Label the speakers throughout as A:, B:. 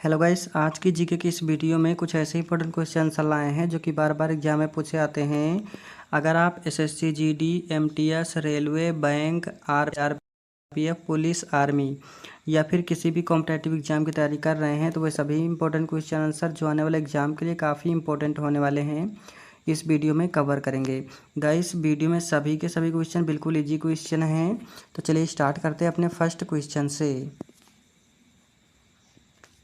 A: Hello guys, आज की GK की इस वीडियो में कुछ ऐसे इंपॉर्टेंट क्वेश्चन लाए हैं जो कि बार बार एग्जाम में पूछे आते हैं। अगर आप SSC, GD, MTS, railway, bank, RPF, police, army या फिर किसी भी कॉम्पिटेटिव एग्जाम की तैयारी कर रहे हैं तो वे सभी इंपॉर्टेंट क्वेश्चन आंसर जो आने वाले एग्जाम के लिए काफ़ी इंपॉर्टेंट होने वाले हैं इस वीडियो में कवर करेंगे। गाइस, वीडियो में सभी के सभी क्वेश्चन बिल्कुल ईजी क्वेश्चन हैं। तो चलिए स्टार्ट करते हैं अपने फर्स्ट क्वेश्चन से।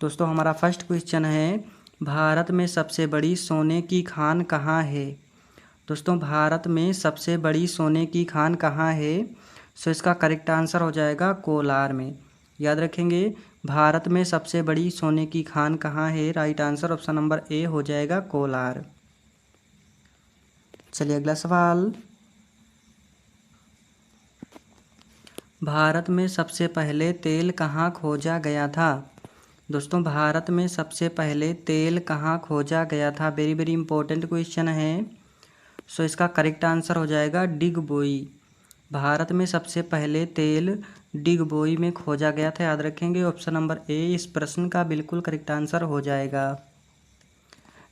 A: दोस्तों, हमारा फर्स्ट क्वेश्चन है, भारत में सबसे बड़ी सोने की खान कहाँ है। दोस्तों, भारत में सबसे बड़ी सोने की खान कहाँ है? सो इसका करेक्ट आंसर हो जाएगा कोलार में। याद रखेंगे, भारत में सबसे बड़ी सोने की खान कहाँ है? Right answer option number A हो जाएगा कोलार। चलिए अगला सवाल, भारत में सबसे पहले तेल कहाँ खोजा गया था? दोस्तों, भारत में सबसे पहले तेल कहाँ खोजा गया था? वेरी वेरी इंपॉर्टेंट क्वेश्चन है। सो इसका करेक्ट आंसर हो जाएगा डिगबोई। भारत में सबसे पहले तेल डिगबोई में खोजा गया था। याद रखेंगे, ऑप्शन नंबर ए इस प्रश्न का बिल्कुल करेक्ट आंसर हो जाएगा।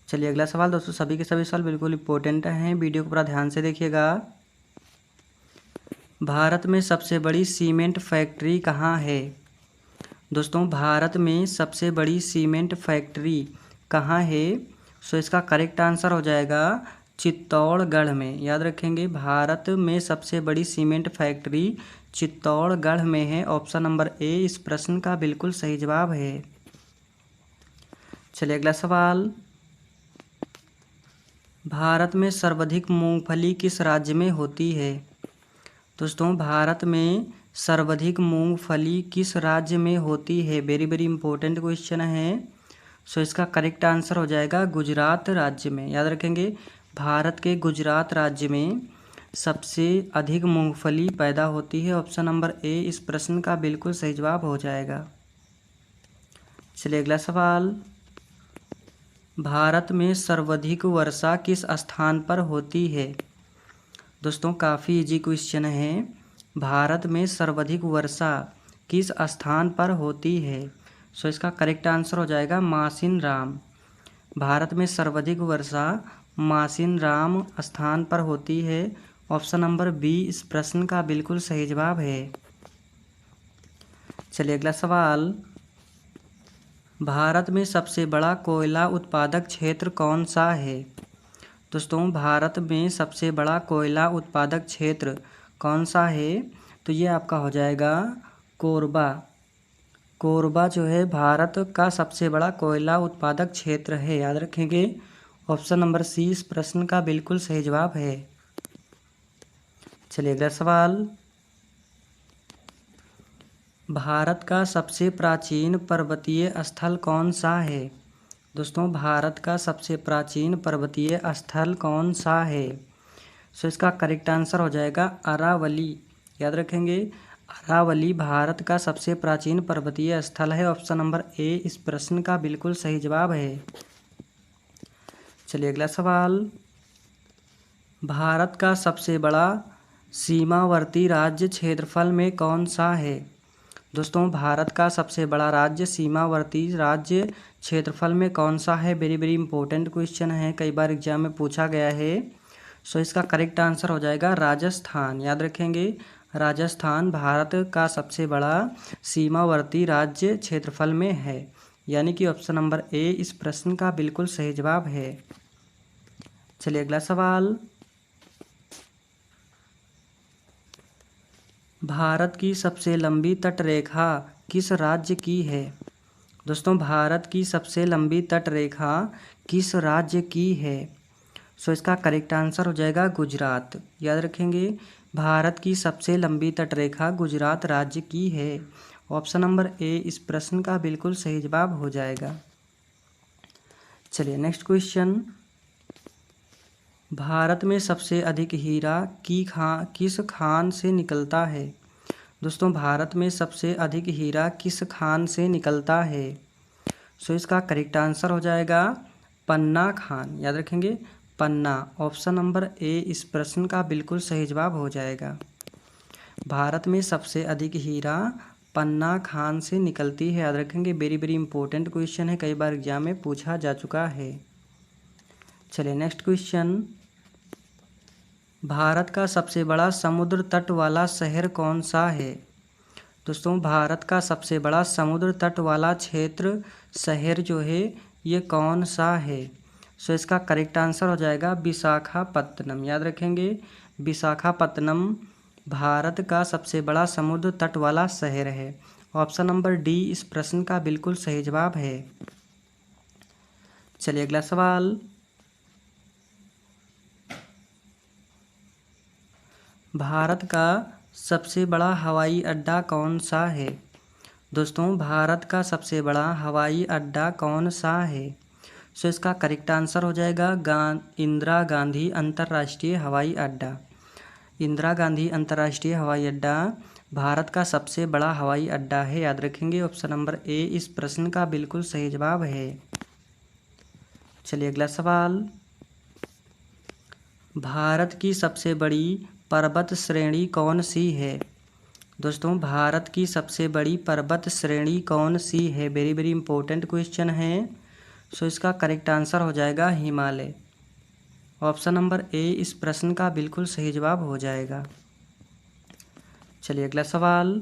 A: चलिए अगला सवाल। दोस्तों, सभी के सभी सवाल बिल्कुल इंपॉर्टेंट हैं, वीडियो को पूरा ध्यान से देखिएगा। भारत में सबसे बड़ी सीमेंट फैक्ट्री कहाँ है? दोस्तों, भारत में सबसे बड़ी सीमेंट फैक्ट्री कहाँ है? सो इसका करेक्ट आंसर हो जाएगा चित्तौड़गढ़ में। याद रखेंगे, भारत में सबसे बड़ी सीमेंट फैक्ट्री चित्तौड़गढ़ में है। ऑप्शन नंबर ए इस प्रश्न का बिल्कुल सही जवाब है। चलिए अगला सवाल, भारत में सर्वाधिक मूंगफली किस राज्य में होती है? दोस्तों, भारत में सर्वाधिक मूंगफली किस राज्य में होती है? वेरी वेरी इंपॉर्टेंट क्वेश्चन है। सो इसका करेक्ट आंसर हो जाएगा गुजरात राज्य में। याद रखेंगे, भारत के गुजरात राज्य में सबसे अधिक मूंगफली पैदा होती है। ऑप्शन नंबर ए इस प्रश्न का बिल्कुल सही जवाब हो जाएगा। चलिए अगला सवाल, भारत में सर्वाधिक वर्षा किस स्थान पर होती है? दोस्तों, काफ़ी इजी क्वेश्चन है। भारत में सर्वाधिक वर्षा किस स्थान पर होती है? सो इसका करेक्ट आंसर हो जाएगा मासिनराम। भारत में सर्वाधिक वर्षा मासिनराम स्थान पर होती है। ऑप्शन नंबर बी इस प्रश्न का बिल्कुल सही जवाब है। चलिए अगला सवाल, भारत में सबसे बड़ा कोयला उत्पादक क्षेत्र कौन सा है? दोस्तों, भारत में सबसे बड़ा कोयला उत्पादक क्षेत्र कौन सा है? तो ये आपका हो जाएगा कोरबा। कोरबा जो है भारत का सबसे बड़ा कोयला उत्पादक क्षेत्र है। याद रखेंगे, ऑप्शन नंबर सी इस प्रश्न का बिल्कुल सही जवाब है। चलिए अगला सवाल, भारत का सबसे प्राचीन पर्वतीय स्थल कौन सा है? दोस्तों, भारत का सबसे प्राचीन पर्वतीय स्थल कौन सा है? सो इसका करेक्ट आंसर हो जाएगा अरावली। याद रखेंगे, अरावली भारत का सबसे प्राचीन पर्वतीय स्थल है। ऑप्शन नंबर ए इस प्रश्न का बिल्कुल सही जवाब है। चलिए अगला सवाल, भारत का सबसे बड़ा सीमावर्ती राज्य क्षेत्रफल में कौन सा है? दोस्तों, भारत का सबसे बड़ा राज्य सीमावर्ती राज्य क्षेत्रफल में कौन सा है? वेरी वेरी इंपॉर्टेंट क्वेश्चन है, कई बार एग्जाम में पूछा गया है। सो इसका करेक्ट आंसर हो जाएगा राजस्थान। याद रखेंगे, राजस्थान भारत का सबसे बड़ा सीमावर्ती राज्य क्षेत्रफल में है, यानी कि ऑप्शन नंबर ए इस प्रश्न का बिल्कुल सही जवाब है। चलिए अगला सवाल, भारत की सबसे लंबी तटरेखा किस राज्य की है? दोस्तों, भारत की सबसे लंबी तटरेखा किस राज्य की है? सो इसका करेक्ट आंसर हो जाएगा गुजरात। याद रखेंगे, भारत की सबसे लंबी तटरेखा गुजरात राज्य की है। ऑप्शन नंबर ए इस प्रश्न का बिल्कुल सही जवाब हो जाएगा। चलिए नेक्स्ट क्वेश्चन, भारत में सबसे अधिक हीरा किस खान से निकलता है? दोस्तों, भारत में सबसे अधिक हीरा किस खान से निकलता है? सो इसका करेक्ट आंसर हो जाएगा पन्ना खान। याद रखेंगे, पन्ना। ऑप्शन नंबर ए इस प्रश्न का बिल्कुल सही जवाब हो जाएगा। भारत में सबसे अधिक हीरा पन्ना खान से निकलती है? याद रखेंगे, वेरी वेरी इंपॉर्टेंट क्वेश्चन है, कई बार एग्जाम में पूछा जा चुका है। चलिए नेक्स्ट क्वेश्चन, भारत का सबसे बड़ा समुद्र तट वाला शहर कौन सा है? दोस्तों, भारत का सबसे बड़ा समुद्र तट वाला क्षेत्र शहर जो है ये कौन सा है? सो इसका करेक्ट आंसर हो जाएगा विशाखापत्तनम। याद रखेंगे, विशाखापत्तनम भारत का सबसे बड़ा समुद्र तट वाला शहर है। ऑप्शन नंबर डी इस प्रश्न का बिल्कुल सही जवाब है। चलिए अगला सवाल, भारत का सबसे बड़ा हवाई अड्डा कौन सा है? दोस्तों, भारत का सबसे बड़ा हवाई अड्डा कौन सा है? सो इसका करेक्ट आंसर हो जाएगा इंदिरा गांधी अंतर्राष्ट्रीय हवाई अड्डा। इंदिरा गांधी अंतर्राष्ट्रीय हवाई अड्डा भारत का सबसे बड़ा हवाई अड्डा है। याद रखेंगे, ऑप्शन नंबर ए इस प्रश्न का बिल्कुल सही जवाब है। चलिए अगला सवाल, भारत की सबसे बड़ी पर्वत श्रेणी कौन सी है? दोस्तों, भारत की सबसे बड़ी पर्वत श्रेणी कौन सी है? वेरी वेरी इंपॉर्टेंट क्वेश्चन है। सो इसका करेक्ट आंसर हो जाएगा हिमालय। ऑप्शन नंबर ए इस प्रश्न का बिल्कुल सही जवाब हो जाएगा। चलिए अगला सवाल,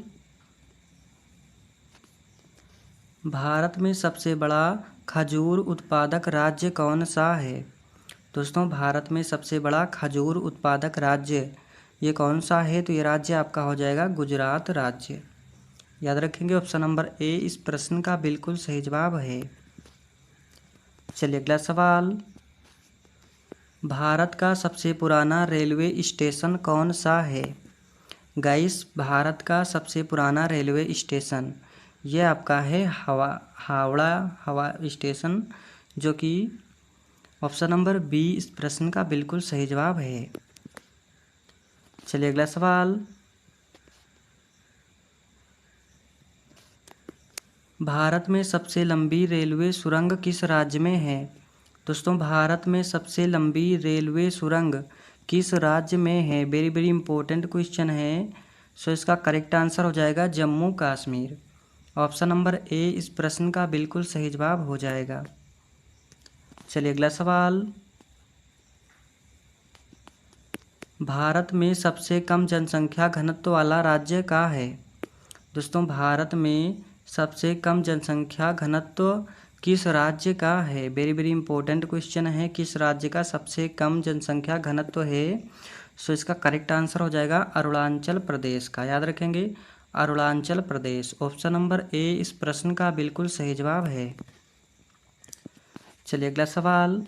A: भारत में सबसे बड़ा खजूर उत्पादक राज्य कौन सा है? दोस्तों, भारत में सबसे बड़ा खजूर उत्पादक राज्य ये कौन सा है? तो ये राज्य आपका हो जाएगा गुजरात राज्य। याद रखेंगे, ऑप्शन नंबर ए इस प्रश्न का बिल्कुल सही जवाब है। चलिए अगला सवाल, भारत का सबसे पुराना रेलवे स्टेशन कौन सा है? गाइस, भारत का सबसे पुराना रेलवे स्टेशन ये आपका है हावड़ा हवा स्टेशन, जो कि ऑप्शन नंबर बी इस प्रश्न का बिल्कुल सही जवाब है। चलिए अगला सवाल, भारत में सबसे लंबी रेलवे सुरंग किस राज्य में है? दोस्तों, भारत में सबसे लंबी रेलवे सुरंग किस राज्य में है? वेरी वेरी इंपॉर्टेंट क्वेश्चन है। सो इसका करेक्ट आंसर हो जाएगा Jammu Kashmir. Option number A इस प्रश्न का बिल्कुल सही जवाब हो जाएगा। चलिए अगला सवाल, भारत में सबसे कम जनसंख्या घनत्व वाला राज्य का है? दोस्तों, भारत में सबसे कम जनसंख्या घनत्व किस राज्य का है? वेरी वेरी इंपॉर्टेंट क्वेश्चन है, किस राज्य का सबसे कम जनसंख्या घनत्व है? सो इसका करेक्ट आंसर हो जाएगा अरुणाचल प्रदेश का। याद रखेंगे, Arunachal Pradesh. Option number A इस प्रश्न का बिल्कुल सही जवाब है। चलिए अगला सवाल,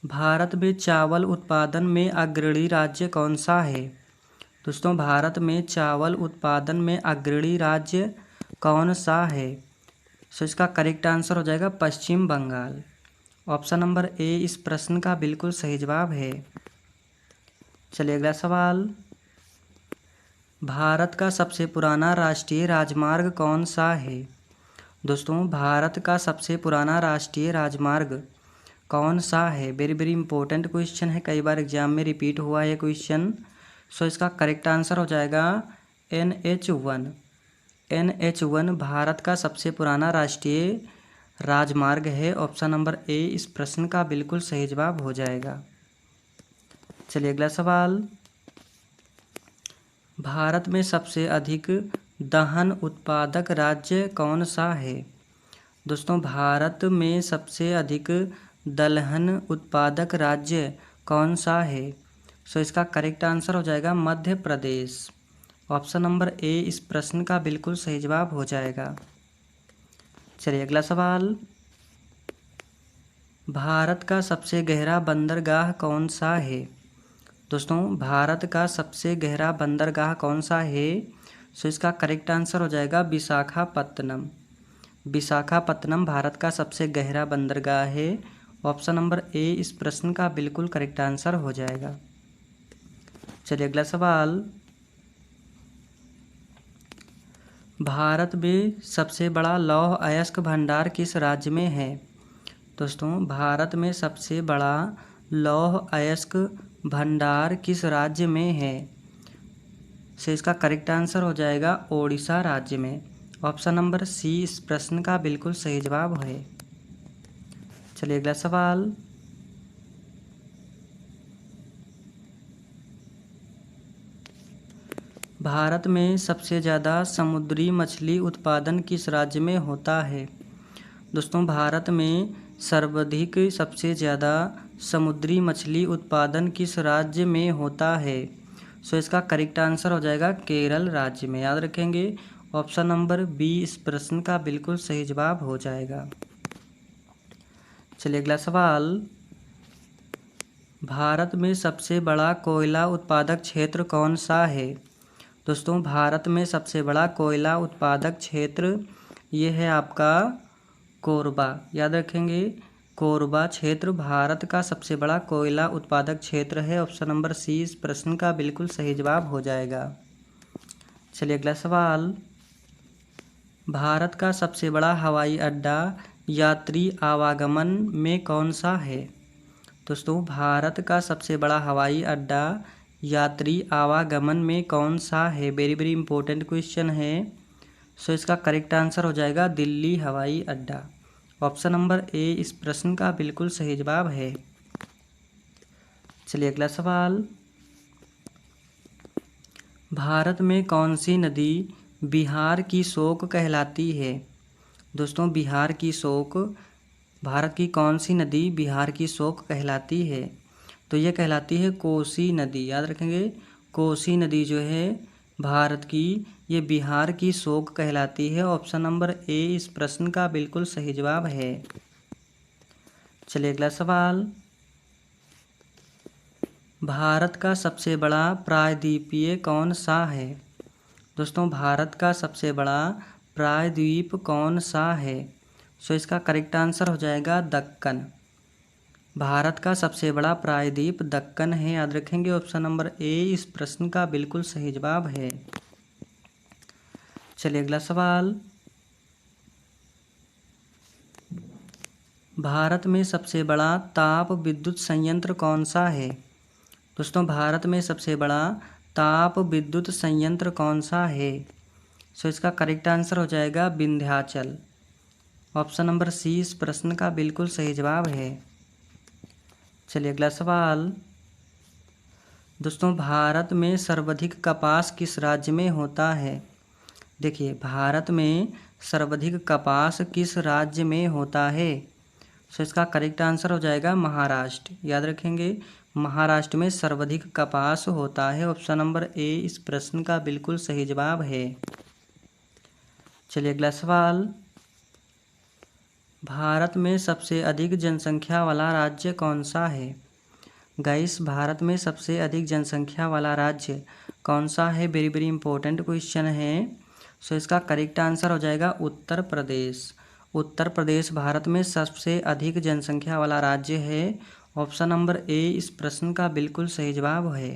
A: भारत में चावल उत्पादन में अग्रणी राज्य कौन सा है? दोस्तों, भारत में चावल उत्पादन में अग्रणी राज्य कौन सा है? सो इसका करेक्ट आंसर हो जाएगा पश्चिम बंगाल। ऑप्शन नंबर ए इस प्रश्न का बिल्कुल सही जवाब है। चलिए अगला सवाल, भारत का सबसे पुराना राष्ट्रीय राजमार्ग कौन सा है? दोस्तों, भारत का सबसे पुराना राष्ट्रीय राजमार्ग कौन सा है? वेरी वेरी इंपॉर्टेंट क्वेश्चन है, कई बार एग्जाम में रिपीट हुआ है क्वेश्चन। सो इसका करेक्ट आंसर हो जाएगा NH1। NH1 भारत का सबसे पुराना राष्ट्रीय राजमार्ग है। ऑप्शन नंबर ए इस प्रश्न का बिल्कुल सही जवाब हो जाएगा। चलिए अगला सवाल, भारत में सबसे अधिक दलहन उत्पादक राज्य कौन सा है? दोस्तों, भारत में सबसे अधिक दलहन उत्पादक राज्य कौन सा है? सो इसका करेक्ट आंसर हो जाएगा Madhya Pradesh. Option number A इस प्रश्न का बिल्कुल सही जवाब हो जाएगा। चलिए अगला सवाल, भारत का सबसे गहरा बंदरगाह कौन सा है? दोस्तों, भारत का सबसे गहरा बंदरगाह कौन सा है? सो इसका करेक्ट आंसर हो जाएगा विशाखापत्तनम। विशाखापत्तनम भारत का सबसे गहरा बंदरगाह है। ऑप्शन नंबर ए इस प्रश्न का बिल्कुल करेक्ट आंसर हो जाएगा। चलिए अगला सवाल, भारत में सबसे बड़ा लौह अयस्क भंडार किस राज्य में है? दोस्तों, भारत में सबसे बड़ा लौह अयस्क भंडार किस राज्य में है? सो इसका करेक्ट आंसर हो जाएगा ओडिशा राज्य में। ऑप्शन नंबर सी इस प्रश्न का बिल्कुल सही जवाब है। चलिए अगला सवाल। भारत में सबसे ज़्यादा समुद्री मछली उत्पादन किस राज्य में होता है? दोस्तों, भारत में सर्वाधिक सबसे ज़्यादा समुद्री मछली उत्पादन किस राज्य में होता है? सो इसका करेक्ट आंसर हो जाएगा केरल राज्य में। याद रखेंगे, ऑप्शन नंबर बी इस प्रश्न का बिल्कुल सही जवाब हो जाएगा। चलिए अगला सवाल। भारत में सबसे बड़ा कोयला उत्पादक क्षेत्र कौन सा है? दोस्तों, भारत में सबसे बड़ा कोयला उत्पादक क्षेत्र ये है आपका कोरबा। याद रखेंगे, कोरबा क्षेत्र भारत का सबसे बड़ा कोयला उत्पादक क्षेत्र है। ऑप्शन नंबर सी इस प्रश्न का बिल्कुल सही जवाब हो जाएगा। चलिए अगला सवाल। भारत का सबसे बड़ा हवाई अड्डा यात्री आवागमन में कौन सा है? दोस्तों, भारत का सबसे बड़ा हवाई अड्डा यात्री आवागमन में कौन सा है? वेरी वेरी इंपॉर्टेंट क्वेश्चन है। सो इसका करेक्ट आंसर हो जाएगा दिल्ली हवाई अड्डा। ऑप्शन नंबर ए इस प्रश्न का बिल्कुल सही जवाब है। चलिए अगला सवाल। भारत में कौन सी नदी बिहार की शोक कहलाती है? दोस्तों, बिहार की शोक, भारत की कौन सी नदी बिहार की शोक कहलाती है? तो यह कहलाती है कोसी नदी। याद रखेंगे, कोसी नदी जो है भारत की, ये बिहार की शोक कहलाती है। ऑप्शन नंबर ए इस प्रश्न का बिल्कुल सही जवाब है। चलिए अगला सवाल। भारत का सबसे बड़ा प्रायद्वीपीय कौन सा है? दोस्तों, भारत का सबसे बड़ा प्रायद्वीप कौन सा है? सो इसका करेक्ट आंसर हो जाएगा दक्कन। भारत का सबसे बड़ा प्रायद्वीप दक्कन है। याद रखेंगे, ऑप्शन नंबर ए इस प्रश्न का बिल्कुल सही जवाब है। चलिए अगला सवाल। भारत में सबसे बड़ा ताप विद्युत संयंत्र कौन सा है? दोस्तों, भारत में सबसे बड़ा ताप विद्युत संयंत्र कौन सा है? सो इसका करेक्ट आंसर हो जाएगा विंध्याचल। ऑप्शन नंबर सी इस प्रश्न का बिल्कुल सही जवाब है। चलिए अगला सवाल। दोस्तों, भारत में सर्वाधिक कपास किस राज्य में होता है? देखिए, भारत में सर्वाधिक कपास किस राज्य में होता है? सो इसका करेक्ट आंसर हो जाएगा महाराष्ट्र। याद रखेंगे, महाराष्ट्र में सर्वाधिक कपास होता है। ऑप्शन नंबर ए इस प्रश्न का बिल्कुल सही जवाब है। चलिए अगला सवाल। भारत में सबसे अधिक जनसंख्या वाला राज्य कौन सा है? गाइस, भारत में सबसे अधिक जनसंख्या वाला राज्य कौन सा है? वेरी वेरी इंपॉर्टेंट क्वेश्चन है। सो इसका करेक्ट आंसर हो जाएगा उत्तर प्रदेश। उत्तर प्रदेश भारत में सबसे अधिक जनसंख्या वाला राज्य है। ऑप्शन नंबर ए इस प्रश्न का बिल्कुल सही जवाब है।